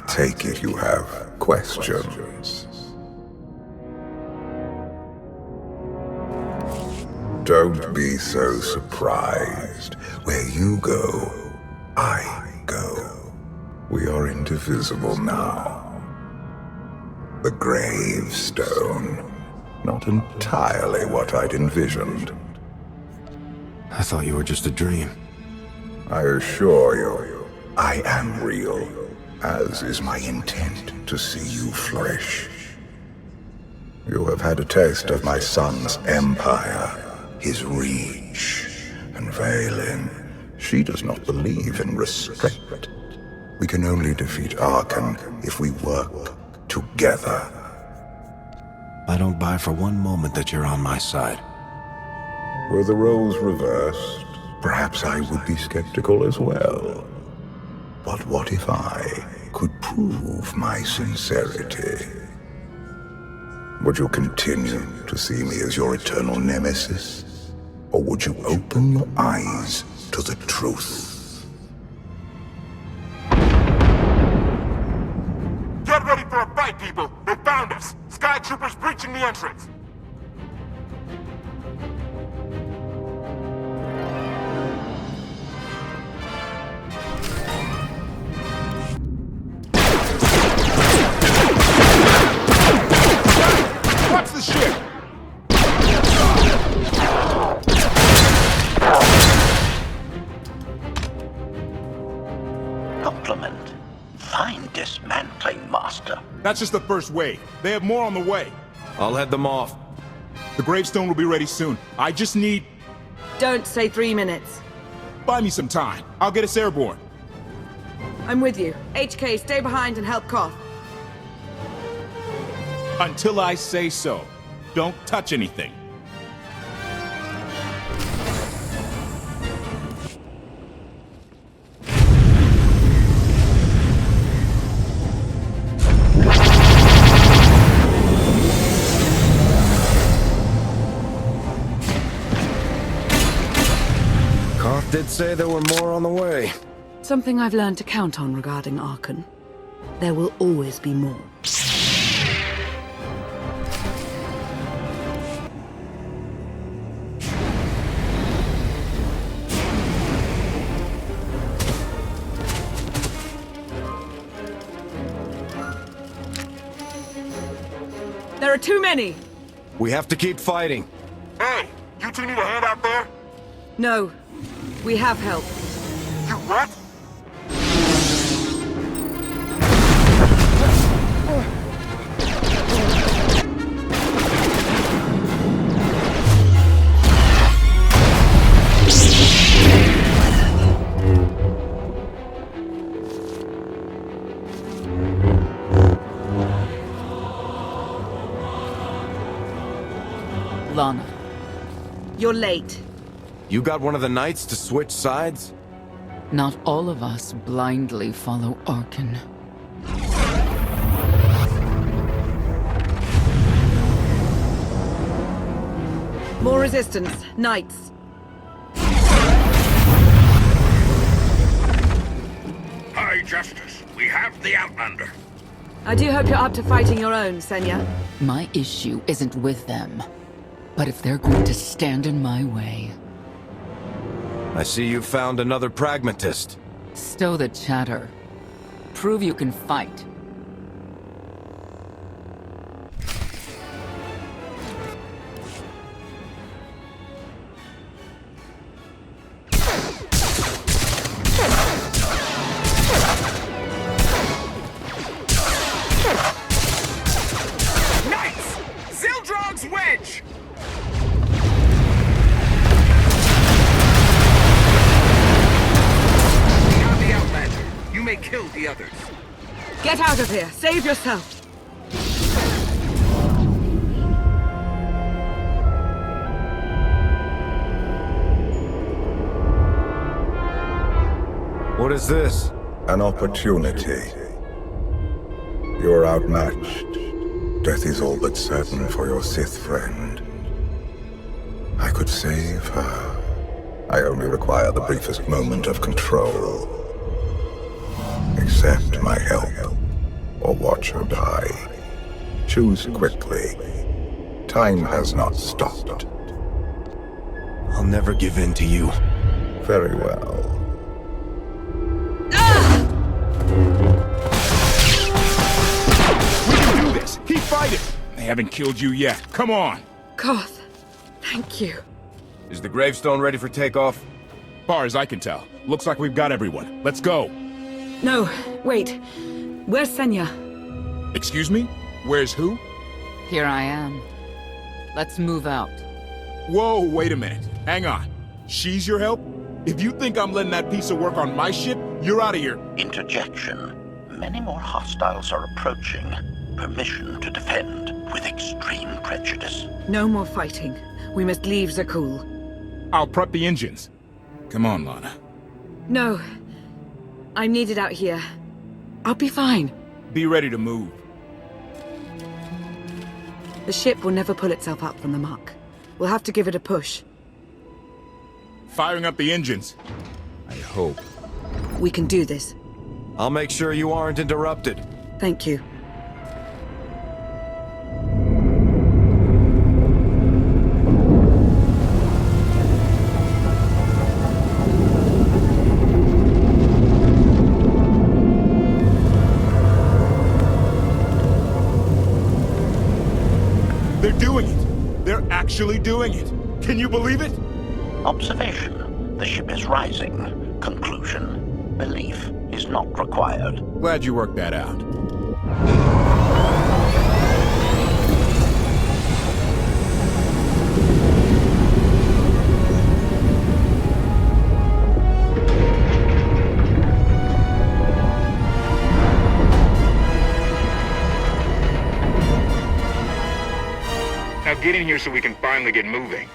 take it you have questions. Don't be so surprised. Where you go, I go. We are indivisible now. The gravestone. Not entirely what I'd envisioned. I thought you were just a dream. I assure you, I am real, as is my intent to see you flourish. You have had a taste of my son's empire, his reach, and Vaylin. She does not believe in restraint. We can only defeat Arkan if we work together. I don't buy for one moment that you're on my side. Were the roles reversed, perhaps I would be skeptical as well. But what if I could prove my sincerity? Would you continue to see me as your eternal nemesis? Or would you open your eyes to the truth? Get ready for a fight, people! They found us! Sky Troopers breaching the entrance! Watch the ship! Compliment. Fine dismantling, Master. That's just the first wave. They have more on the way. I'll head them off. The gravestone will be ready soon. I just need... Don't say 3 minutes. Buy me some time. I'll get us airborne. I'm with you. HK, stay behind and help Koth. Until I say so. Don't touch anything. Koth did say there were more on the way. Something I've learned to count on regarding Arkan. There will always be more. There are too many! We have to keep fighting. Hey! You two need a hand out there? No. We have help. You what? Lana. You're late. You got one of the knights to switch sides? Not all of us blindly follow Arkan. More resistance. Knights. High Justice, we have the Outlander. I do hope you're up to fighting your own, Senya. My issue isn't with them. But if they're going to stand in my way... I see you found another pragmatist. Stow the chatter. Prove you can fight. Knights! Zildrog's wedge! You may kill the others. Get out of here! Save yourself! What is this? An opportunity. You're outmatched. Death is all but certain for your Sith friend. I could save her. I only require the briefest moment of control. Accept my help. or watch her die. Choose quickly. Time has not stopped. I'll never give in to you. Very well. We can do this! Keep fighting! They haven't killed you yet. Come on! Koth, thank you. Is the gravestone ready for takeoff? Far as I can tell, looks like we've got everyone. Let's go. No, wait. Where's Senya? Excuse me? Where's who? Here I am. Let's move out. Whoa, wait a minute. Hang on. She's your help? If you think I'm letting that piece of work on my ship, you're out of here. Interjection. Many more hostiles are approaching. Permission to defend with extreme prejudice. No more fighting. We must leave Zakul. I'll prep the engines. Come on, Lana. No. I'm needed out here. I'll be fine. Be ready to move. The ship will never pull itself up from the muck. We'll have to give it a push. Firing up the engines. I hope. We can do this. I'll make sure you aren't interrupted. Thank you. They're doing it! They're actually doing it! Can you believe it? Observation. The ship is rising. Conclusion. Belief is not required. Glad you worked that out. Now get in here so we can finally get moving.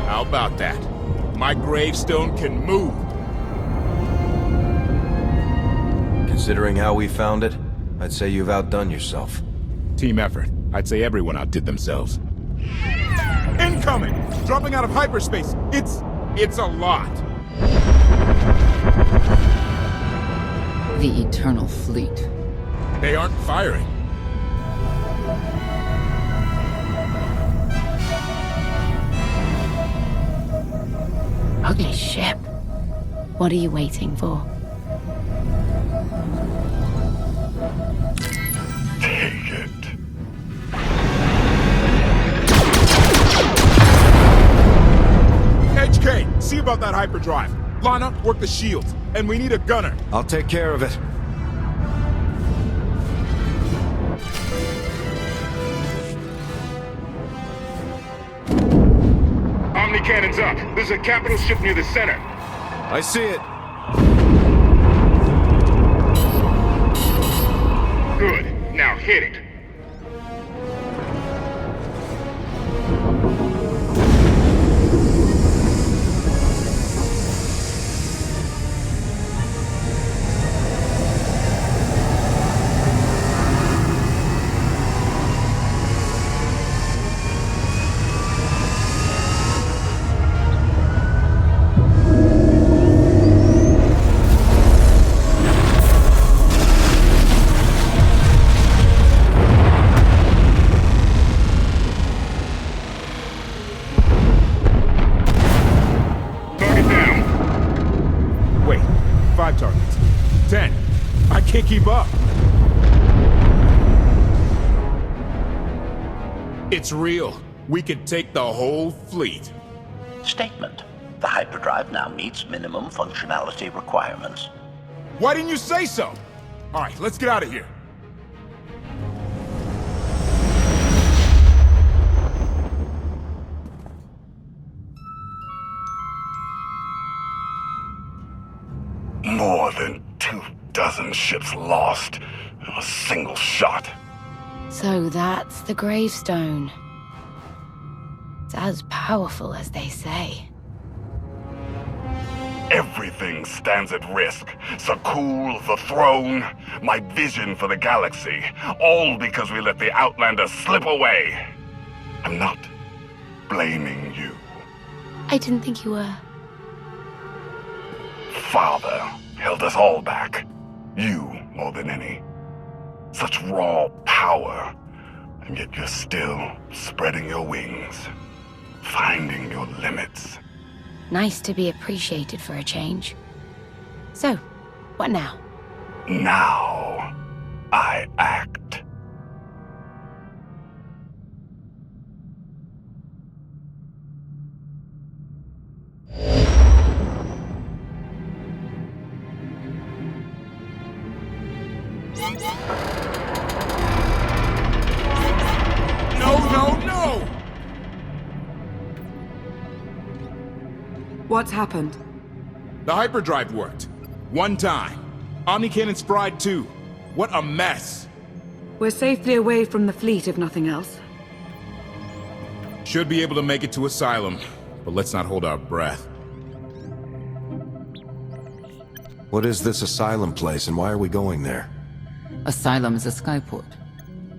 How about that? My gravestone can move. Considering how we found it, I'd say you've outdone yourself. Team effort. I'd say everyone outdid themselves. Incoming! Dropping out of hyperspace. It's a lot. The Eternal Fleet. They aren't firing. Ugly ship. What are you waiting for? Take it. HK, see about that hyperdrive. Lana, work the shields. And we need a gunner. I'll take care of it. Omni cannons up. There's a capital ship near the center. I see it. Good. Now hit it. Targets. 10. I can't keep up. It's real. We could take the whole fleet. Statement. The hyperdrive now meets minimum functionality requirements. Why didn't you say so? All right, let's get out of here. More than 24 ships lost in a single shot. So that's the gravestone. It's as powerful as they say. Everything stands at risk. Zakul, the throne, my vision for the galaxy. All because we let the Outlanders slip away. I'm not blaming you. I didn't think you were. Father held us all back. You more than any. Such raw power, and yet you're still spreading your wings, finding your limits. Nice to be appreciated for a change. So, what now? Now, I act. No! What's happened? The hyperdrive worked. One time. Omnicannon's fried too. What a mess! We're safely away from the fleet, if nothing else. Should be able to make it to Asylum, but let's not hold our breath. What is this Asylum place, and why are we going there? Asylum is a skyport.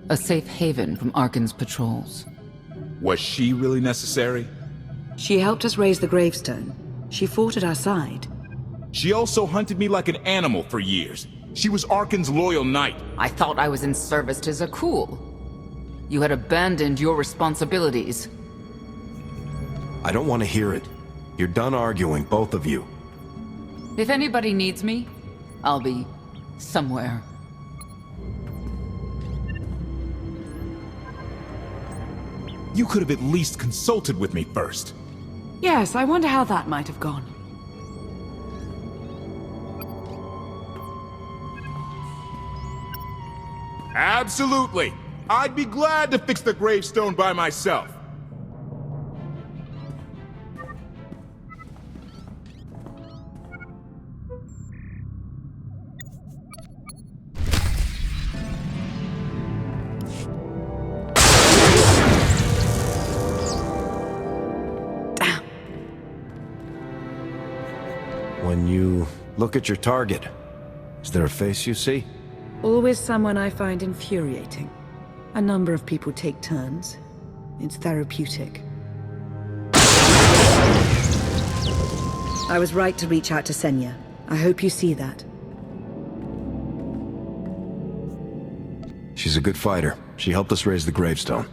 A safe haven from Arkan's patrols. Was she really necessary? She helped us raise the gravestone. She fought at our side. She also hunted me like an animal for years. She was Arkan's loyal knight. I thought I was in service to Zakul. You had abandoned your responsibilities. I don't want to hear it. You're done arguing, both of you. If anybody needs me, I'll be somewhere. You could have at least consulted with me first. Yes, I wonder how that might have gone. Absolutely. I'd be glad to fix the gravestone by myself. When you look at your target, is there a face you see? Always someone I find infuriating. A number of people take turns. It's therapeutic. I was right to reach out to Senya. I hope you see that. She's a good fighter. She helped us raise the gravestone.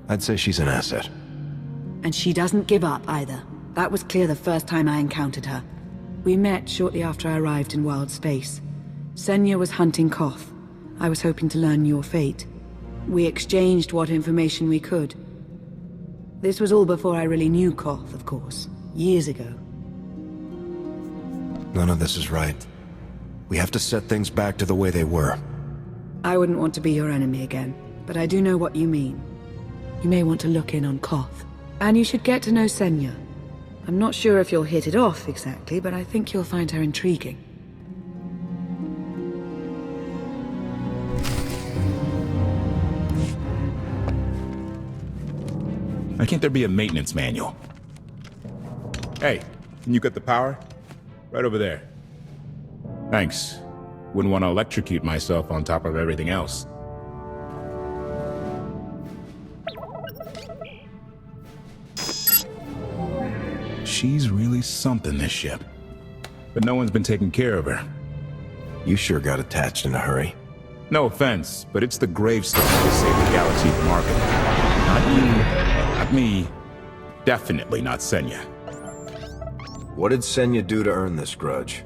I'd say she's an asset. And she doesn't give up either. That was clear the first time I encountered her. We met shortly after I arrived in wild space. Senya was hunting Koth. I was hoping to learn your fate. We exchanged what information we could. This was all before I really knew Koth, of course. Years ago. None of this is right. We have to set things back to the way they were. I wouldn't want to be your enemy again, but I do know what you mean. You may want to look in on Koth. And you should get to know Senya. I'm not sure if you'll hit it off exactly, but I think you'll find her intriguing. Why can't there be a maintenance manual? Hey, can you get the power? Right over there. Thanks. Wouldn't want to electrocute myself on top of everything else. She's really something, this ship. But no one's been taking care of her. You sure got attached in a hurry. No offense, but it's the gravestone to save the galaxy from Arkan. Not you, not me. Definitely not Senya. What did Senya do to earn this grudge?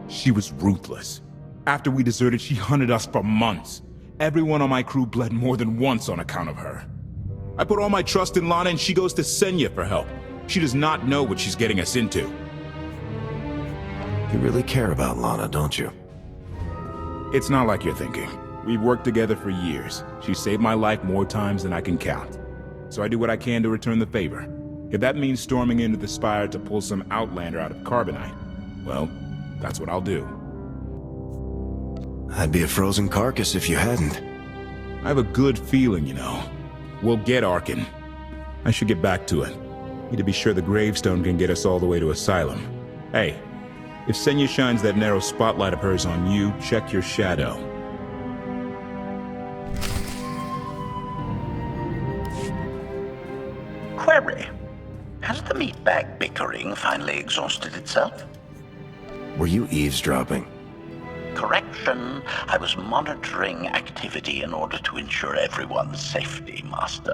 She was ruthless. After we deserted, she hunted us for months. Everyone on my crew bled more than once on account of her. I put all my trust in Lana and she goes to Senya for help. She does not know what she's getting us into. You really care about Lana, don't you? It's not like you're thinking. We've worked together for years. She saved my life more times than I can count. So I do what I can to return the favor. If that means storming into the Spire to pull some Outlander out of Carbonite, well, that's what I'll do. I'd be a frozen carcass if you hadn't. I have a good feeling, you know. We'll get Arkan. I should get back to it. Need to be sure the gravestone can get us all the way to Asylum. Hey, if Senya shines that narrow spotlight of hers on you, check your shadow. Query. Has the meatbag bickering finally exhausted itself? Were you eavesdropping? Correction. I was monitoring activity in order to ensure everyone's safety, Master.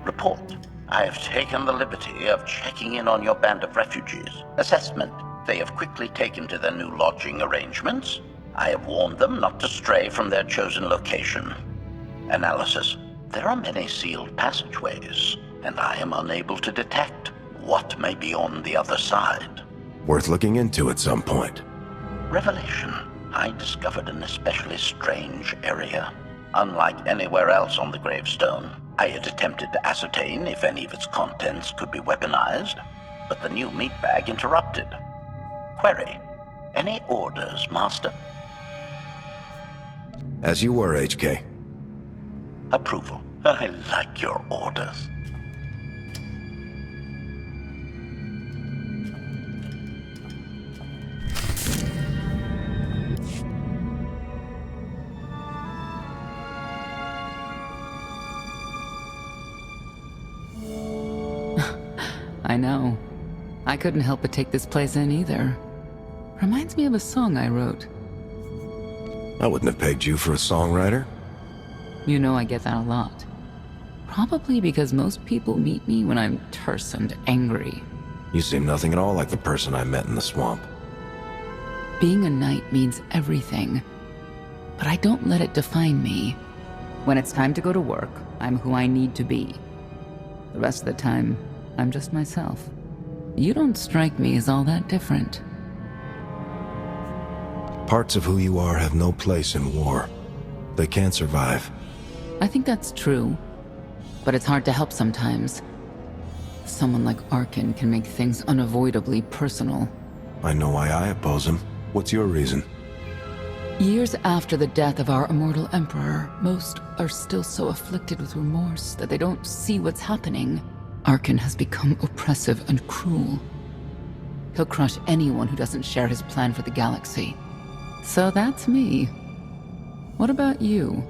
Report. I have taken the liberty of checking in on your band of refugees. Assessment. They have quickly taken to their new lodging arrangements. I have warned them not to stray from their chosen location. Analysis. There are many sealed passageways, and I am unable to detect what may be on the other side. Worth looking into at some point. Revelation. I discovered an especially strange area. Unlike anywhere else on the gravestone, I had attempted to ascertain if any of its contents could be weaponized, but the new meatbag interrupted. Query. Any orders, Master? As you were, HK. Approval. I like your orders. I know. I couldn't help but take this place in either. Reminds me of a song I wrote. I wouldn't have pegged you for a songwriter. You know I get that a lot. Probably because most people meet me when I'm terse and angry. You seem nothing at all like the person I met in the swamp. Being a knight means everything, but I don't let it define me. When it's time to go to work, I'm who I need to be. The rest of the time, I'm just myself. You don't strike me as all that different. Parts of who you are have no place in war. They can't survive. I think that's true, but it's hard to help sometimes. Someone like Arkin can make things unavoidably personal. I know why I oppose him. What's your reason? Years after the death of our immortal emperor, most are still so afflicted with remorse that they don't see what's happening. Arkin has become oppressive and cruel. He'll crush anyone who doesn't share his plan for the galaxy. So that's me. What about you?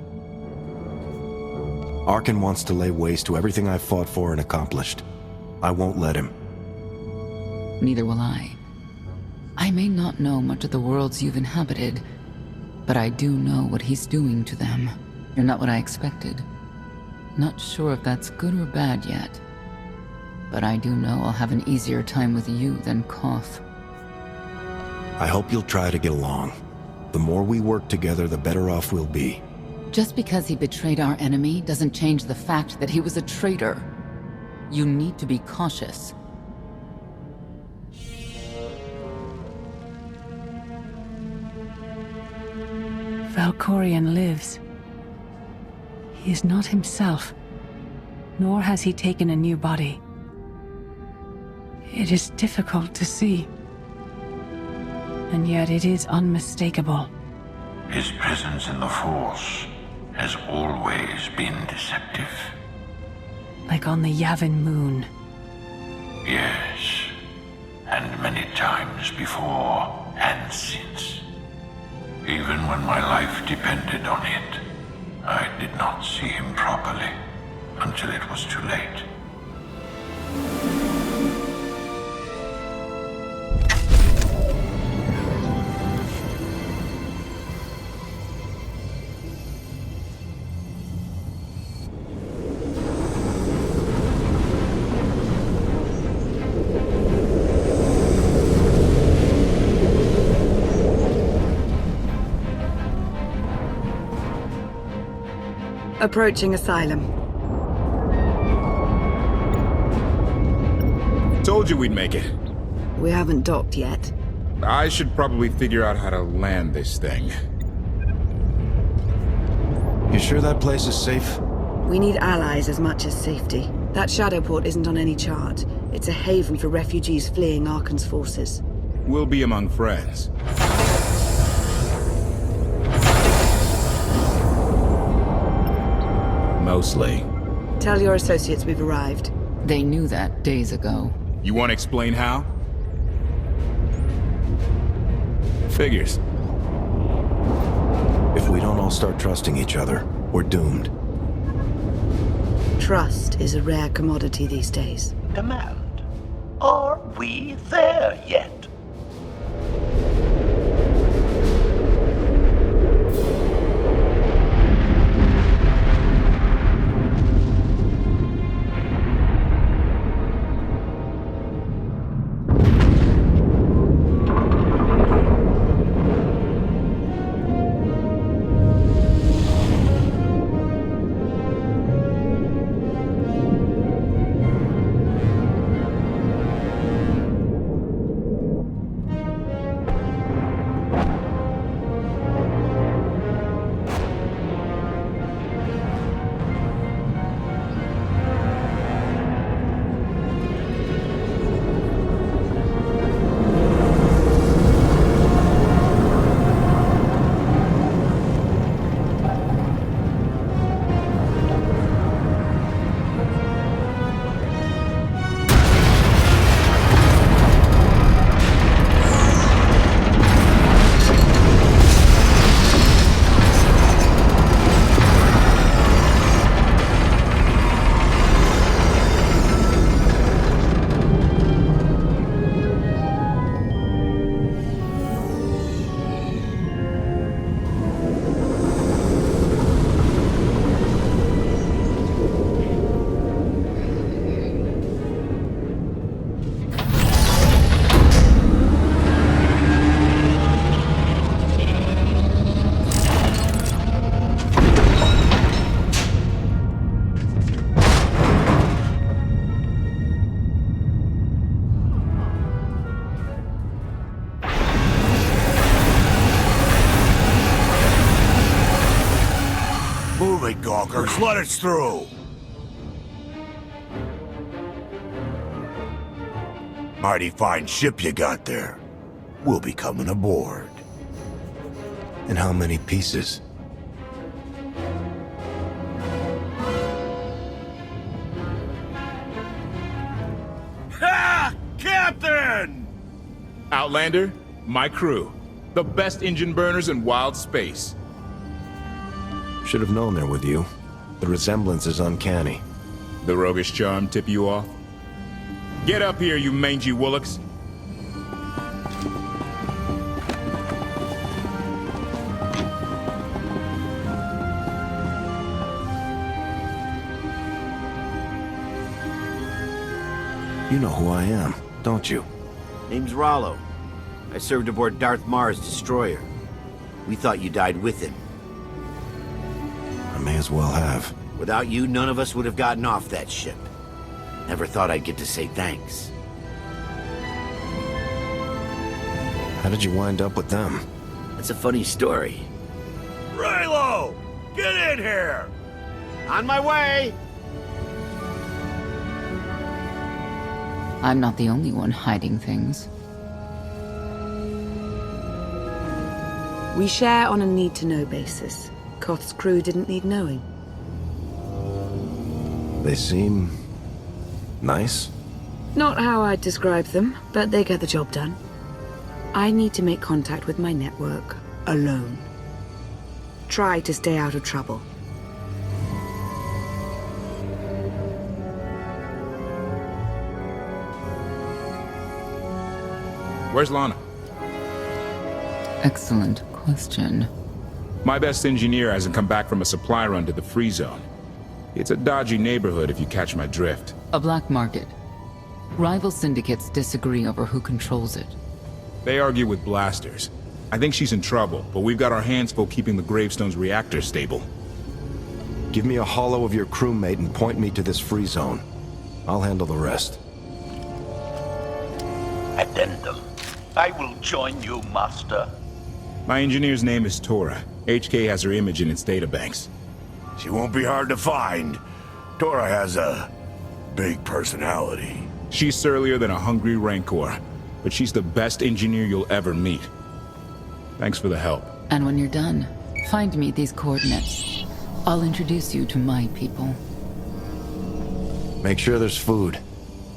Arkin wants to lay waste to everything I've fought for and accomplished. I won't let him. Neither will I. I may not know much of the worlds you've inhabited, but I do know what he's doing to them. You're not what I expected. Not sure if that's good or bad yet. But I do know I'll have an easier time with you than Koth. I hope you'll try to get along. The more we work together, the better off we'll be. Just because he betrayed our enemy doesn't change the fact that he was a traitor. You need to be cautious. Valkorion lives. He is not himself, nor has he taken a new body. It is difficult to see, and yet it is unmistakable. His presence in the Force has always been deceptive. Like on the Yavin moon. Yes, and many times before and since. Even when my life depended on it, I did not see him properly until it was too late. Approaching Asylum. Told you we'd make it. We haven't docked yet. I should probably figure out how to land this thing. You sure that place is safe? We need allies as much as safety. That shadow port isn't on any chart. It's a haven for refugees fleeing Arkan's forces. We'll be among friends. Mostly. Tell your associates we've arrived. They knew that days ago. You want to explain how? Figures. If we don't all start trusting each other, we're doomed. Trust is a rare commodity these days. Demand. Are we there yet? Move it, Gawkers. Let us through. Mighty fine ship you got there. We'll be coming aboard. And how many pieces? Ha! Captain! Outlander, my crew. The best engine burners in wild space. Should have known they're with you. The resemblance is uncanny. The roguish charm tip you off? Get up here, you mangy woolocks. You know who I am, don't you? Name's Rollo. I served aboard Darth Marr's destroyer. We thought you died with him. I may as well have. Without you, none of us would have gotten off that ship. Never thought I'd get to say thanks. How did you wind up with them? That's a funny story. Raylo! Get in here! On my way! I'm not the only one hiding things. We share on a need-to-know basis. Koth's crew didn't need knowing. They seem... nice? Not how I'd describe them, but they get the job done. I need to make contact with my network, alone. Try to stay out of trouble. Where's Lana? Excellent question. My best engineer hasn't come back from a supply run to the free zone. It's a dodgy neighborhood if you catch my drift. A black market. Rival syndicates disagree over who controls it. They argue with blasters. I think she's in trouble, but we've got our hands full keeping the Gravestone's reactor stable. Give me a holo of your crewmate and point me to this free zone. I'll handle the rest. Addendum. I will join you, Master. My engineer's name is Tora. HK has her image in its databanks. She won't be hard to find. Tora has a big personality. She's surlier than a hungry rancor, but she's the best engineer you'll ever meet. Thanks for the help. And when you're done, find me these coordinates. I'll introduce you to my people. Make sure there's food.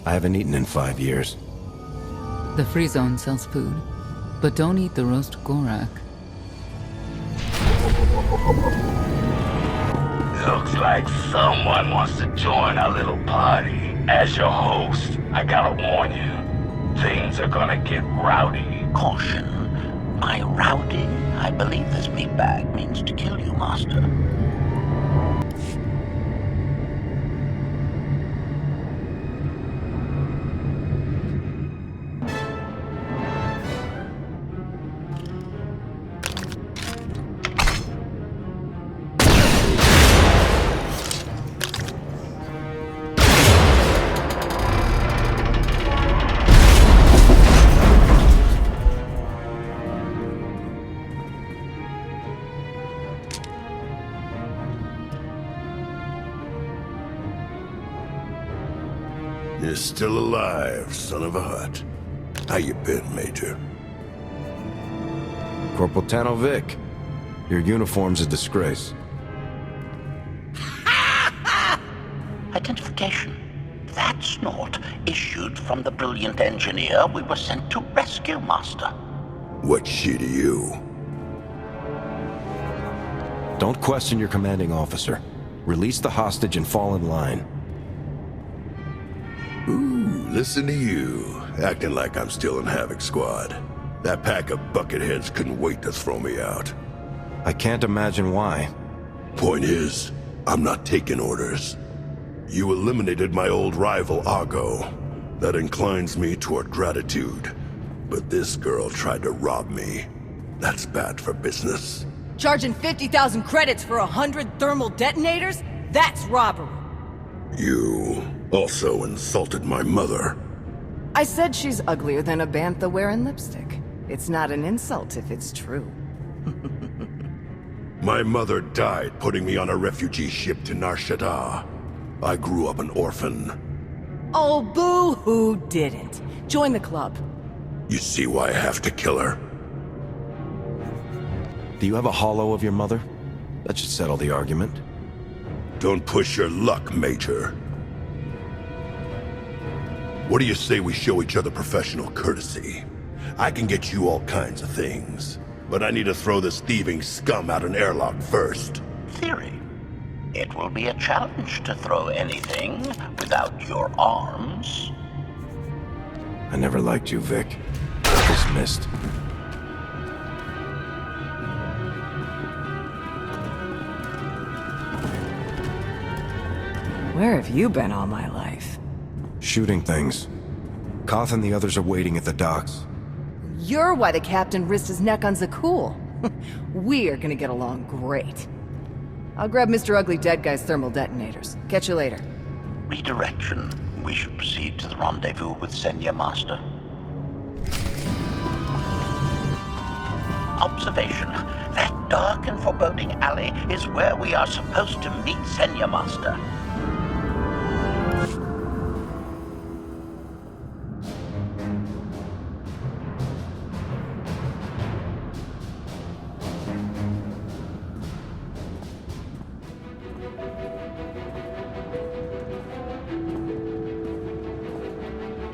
I haven't eaten in 5 years. The free zone sells food, but don't eat the roast gorak. Looks like someone wants to join our little party. As your host, I gotta warn you, things are gonna get rowdy. Caution. By rowdy, I believe this meatbag means to kill you, Master. You're still alive, son of a hut. How you been, Major? Corporal Tano Vic, your uniform's a disgrace. Identification. That snort issued from the brilliant engineer we were sent to rescue, Master. What's she to you? Don't question your commanding officer. Release the hostage and fall in line. Ooh, listen to you, acting like I'm still in Havoc Squad. That pack of bucketheads couldn't wait to throw me out. I can't imagine why. Point is, I'm not taking orders. You eliminated my old rival, Argo. That inclines me toward gratitude. But this girl tried to rob me. That's bad for business. Charging 50,000 credits for 100 thermal detonators? That's robbery. You also insulted my mother. I said she's uglier than a bantha wearing lipstick. It's not an insult if it's true. My mother died putting me on a refugee ship to Nar Shaddaa. I grew up an orphan. Oh, boo-hoo didn't. Join the club. You see why I have to kill her? Do you have a holo of your mother? That should settle the argument. Don't push your luck, Major. What do you say we show each other professional courtesy? I can get you all kinds of things, but I need to throw this thieving scum out an airlock first. Theory. It will be a challenge to throw anything without your arms. I never liked you, Vic. Dismissed. Where have you been all my life? Shooting things. Koth and the others are waiting at the docks. You're why the captain risked his neck on Zakul. We're gonna get along great. I'll grab Mr. Ugly Dead Guy's thermal detonators. Catch you later. Redirection. We should proceed to the rendezvous with Senya, Master. Observation. That dark and foreboding alley is where we are supposed to meet Senya, Master.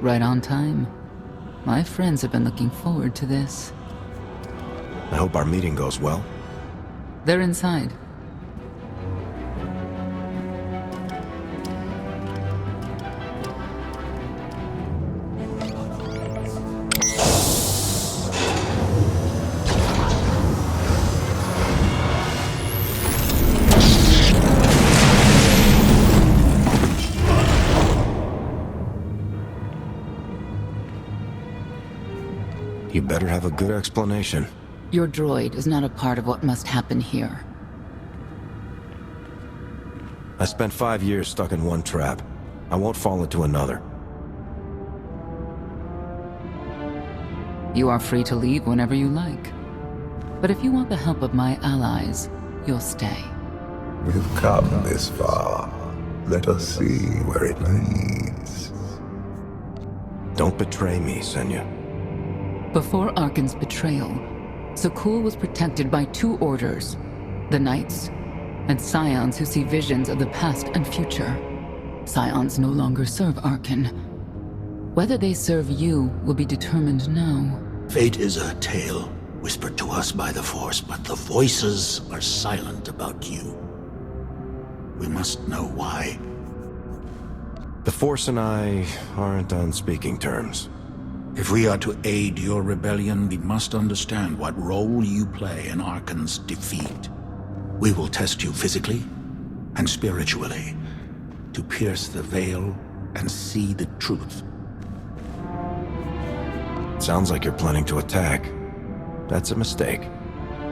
Right on time. My friends have been looking forward to this. I hope our meeting goes well. They're inside. You better have a good explanation. Your droid is not a part of what must happen here. I spent 5 years stuck in one trap. I won't fall into another. You are free to leave whenever you like. But if you want the help of my allies, you'll stay. We've come this far. Let us see where it leads. Don't betray me, Senya. Before Arkan's betrayal, Zakul was protected by 2 orders, the Knights, and Scions who see visions of the past and future. Scions no longer serve Arkan. Whether they serve you will be determined now. Fate is a tale whispered to us by the Force, but the voices are silent about you. We must know why. The Force and I aren't on speaking terms. If we are to aid your rebellion, we must understand what role you play in Arkan's defeat. We will test you physically and spiritually to pierce the veil and see the truth. Sounds like you're planning to attack. That's a mistake.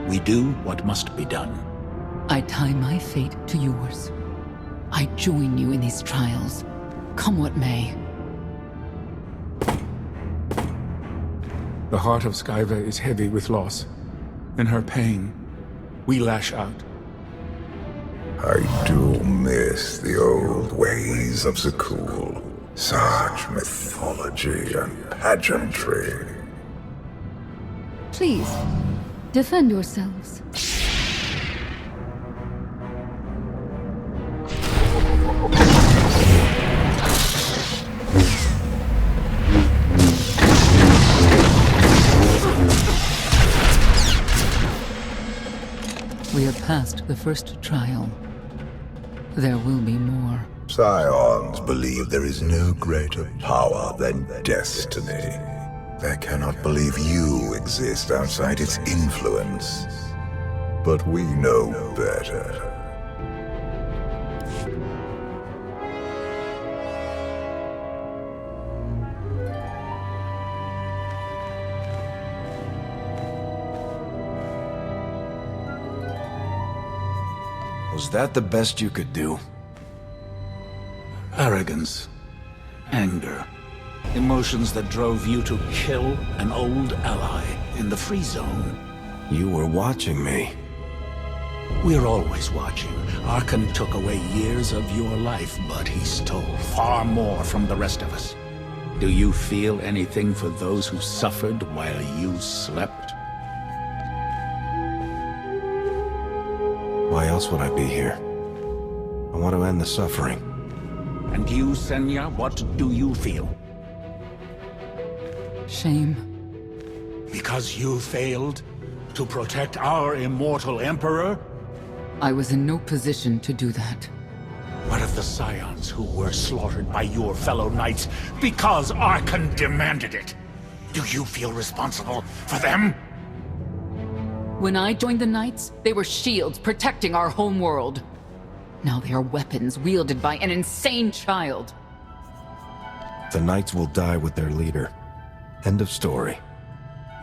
We do what must be done. I tie my fate to yours. I join you in these trials, come what may. The heart of Skyva is heavy with loss. In her pain, we lash out. I do miss the old ways of Zakul. Such mythology and pageantry. Please, defend yourselves. We have passed the first trial. There will be more. Scions believe there is no greater power than destiny. They cannot believe you exist outside its influence. But we know better. Was that the best you could do? Arrogance, anger, emotions that drove you to kill an old ally in the free zone. You were watching me. We're always watching. Arkan took away years of your life, but he stole far more from the rest of us. Do you feel anything for those who suffered while you slept? Why else would I be here? I want to end the suffering. And you, Senya, what do you feel? Shame. Because you failed to protect our immortal Emperor? I was in no position to do that. What of the Scions who were slaughtered by your fellow knights because Arkan demanded it? Do you feel responsible for them? When I joined the Knights, they were shields protecting our homeworld. Now they are weapons wielded by an insane child. The Knights will die with their leader. End of story.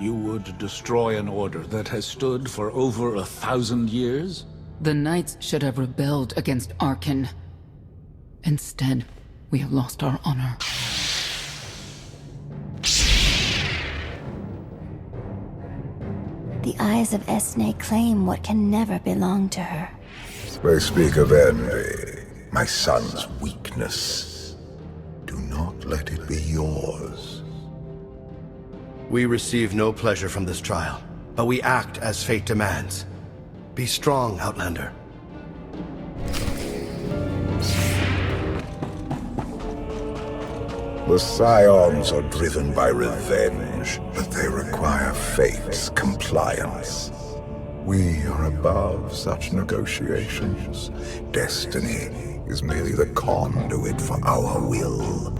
You would destroy an order that has stood for over 1,000 years? The Knights should have rebelled against Arkan. Instead, we have lost our honor. The eyes of Esne claim what can never belong to her. They speak of envy, my son's weakness. Do not let it be yours. We receive no pleasure from this trial, but we act as fate demands. Be strong, Outlander. The Scions are driven by revenge, but they require fate's compliance. We are above such negotiations. Destiny is merely the conduit for our will.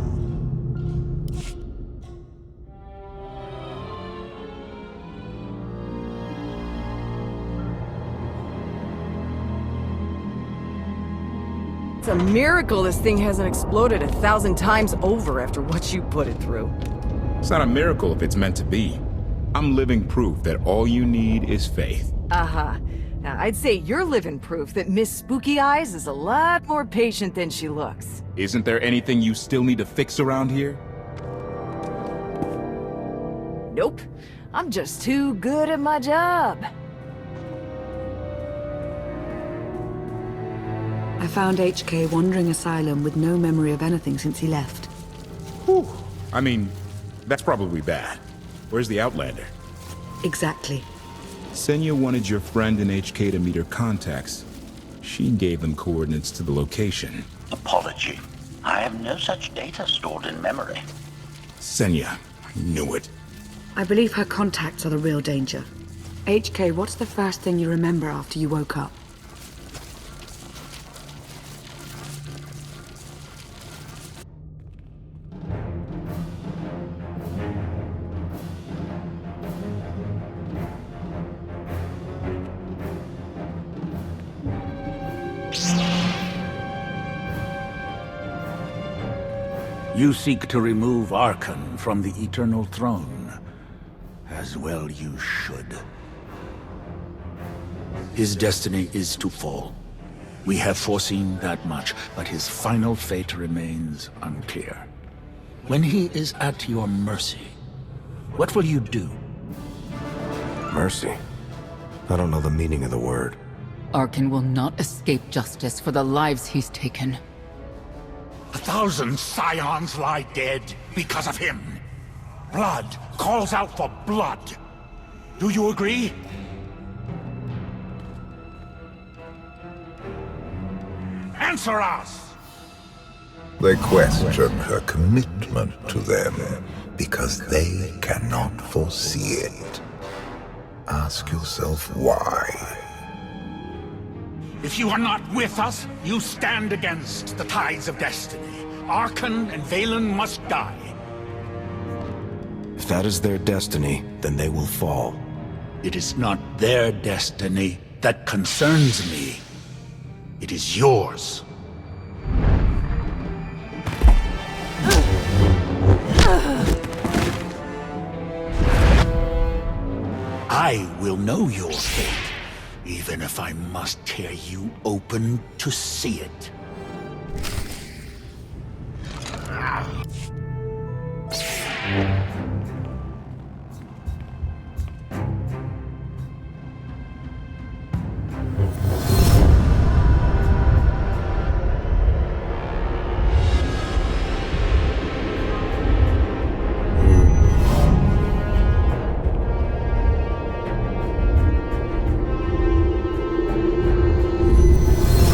It's a miracle this thing hasn't exploded 1,000 times over after what you put it through. It's not a miracle if it's meant to be. I'm living proof that all you need is faith. Uh-huh. Now, I'd say you're living proof that Miss Spooky Eyes is a lot more patient than she looks. Isn't there anything you still need to fix around here? Nope. I'm just too good at my job. I found HK wandering asylum with no memory of anything since he left. Whew. I mean, that's probably bad. Where's the Outlander? Exactly. Senya wanted your friend in HK to meet her contacts. She gave them coordinates to the location. Apology. I have no such data stored in memory. Senya, I knew it. I believe her contacts are the real danger. HK, what's the first thing you remember after you woke up? You seek to remove Archon from the Eternal Throne. As well you should. His destiny is to fall. We have foreseen that much, but his final fate remains unclear. When he is at your mercy, what will you do? Mercy? I don't know the meaning of the word. Archon will not escape justice for the lives he's taken. 1,000 scions lie dead because of him. Blood calls out for blood. Do you agree? Answer us! They question her commitment to them because they cannot foresee it. Ask yourself why. If you are not with us, you stand against the tides of destiny. Archon and Valen must die. If that is their destiny, then they will fall. It is not their destiny that concerns me. It is yours. I will know your fate, even if I must tear you open to see it.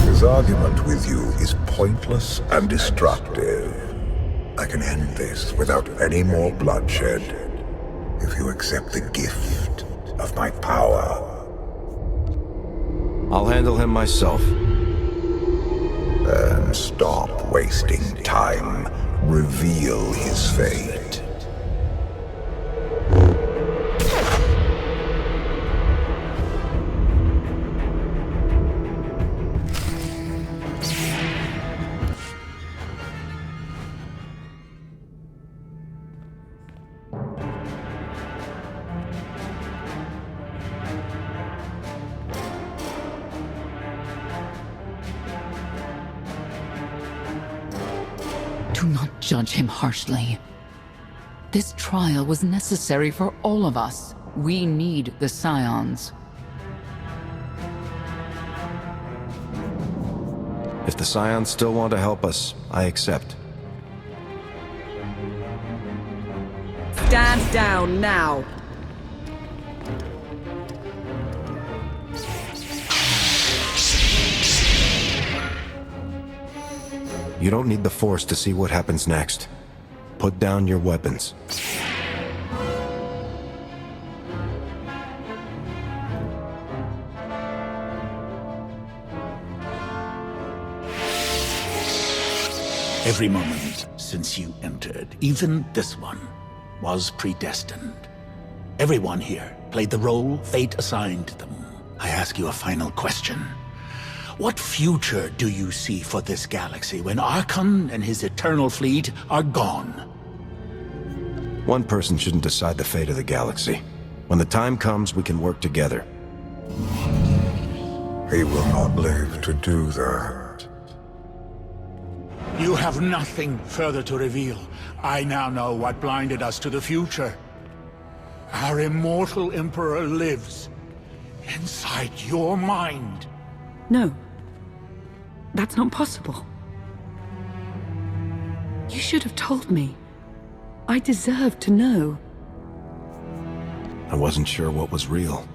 His argument with you is pointless and destructive. I can end this without any more bloodshed if you accept the gift of my power. I'll handle him myself. Then stop wasting time. Reveal his fate. Do not judge him harshly. This trial was necessary for all of us. We need the Scions. If the Scions still want to help us, I accept. Stand down now. You don't need the Force to see what happens next. Put down your weapons. Every moment since you entered, even this one, was predestined. Everyone here played the role fate assigned them. I ask you a final question. What future do you see for this galaxy when Archon and his eternal fleet are gone? One person shouldn't decide the fate of the galaxy. When the time comes, we can work together. He will not live to do that. You have nothing further to reveal. I now know what blinded us to the future. Our immortal Emperor lives inside your mind. No. That's not possible. You should have told me. I deserve to know. I wasn't sure what was real.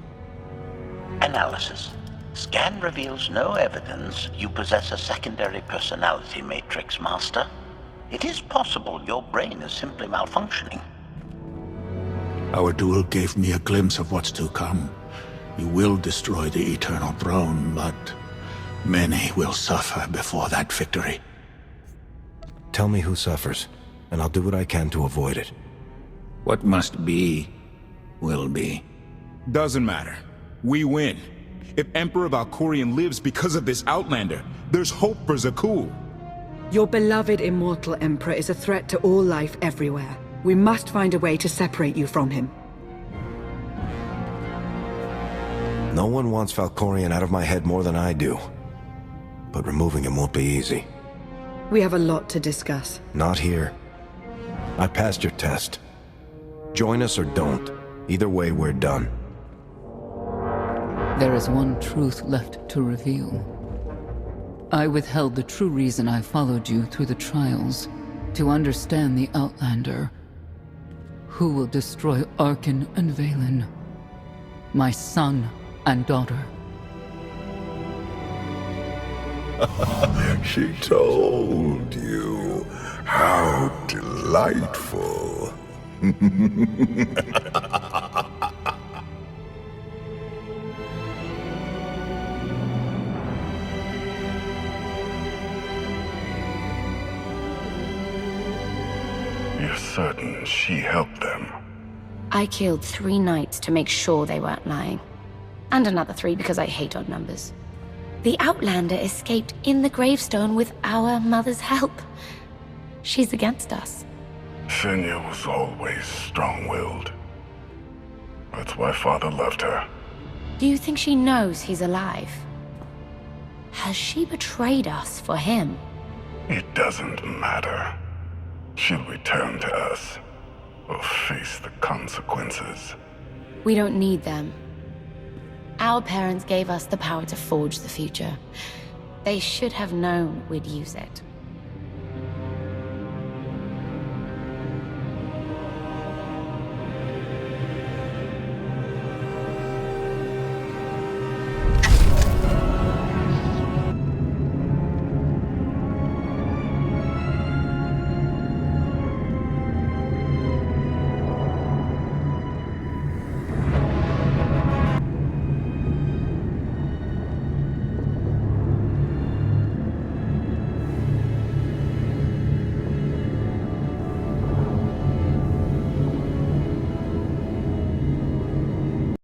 Analysis. Scan reveals no evidence you possess a secondary personality matrix, Master. It is possible your brain is simply malfunctioning. Our duel gave me a glimpse of what's to come. You will destroy the Eternal Throne, but many will suffer before that victory. Tell me who suffers, and I'll do what I can to avoid it. What must be, will be. Doesn't matter. We win. If Emperor Valkorion lives because of this Outlander, there's hope for Zakuul. Your beloved immortal Emperor is a threat to all life everywhere. We must find a way to separate you from him. No one wants Valkorion out of my head more than I do. But removing him won't be easy. We have a lot to discuss. Not here. I passed your test. Join us or don't. Either way, we're done. There is one truth left to reveal. I withheld the true reason I followed you through the trials, to understand the Outlander, who will destroy Arkan and Valen, my son and daughter. She told you. How delightful. You're certain she helped them? I killed 3 knights to make sure they weren't lying. And another 3 because I hate odd numbers. The Outlander escaped in the gravestone with our mother's help. She's against us. Senya was always strong-willed. That's why Father loved her. Do you think she knows he's alive? Has she betrayed us for him? It doesn't matter. She'll return to us, or face the consequences. We don't need them. Our parents gave us the power to forge the future. They should have known we'd use it.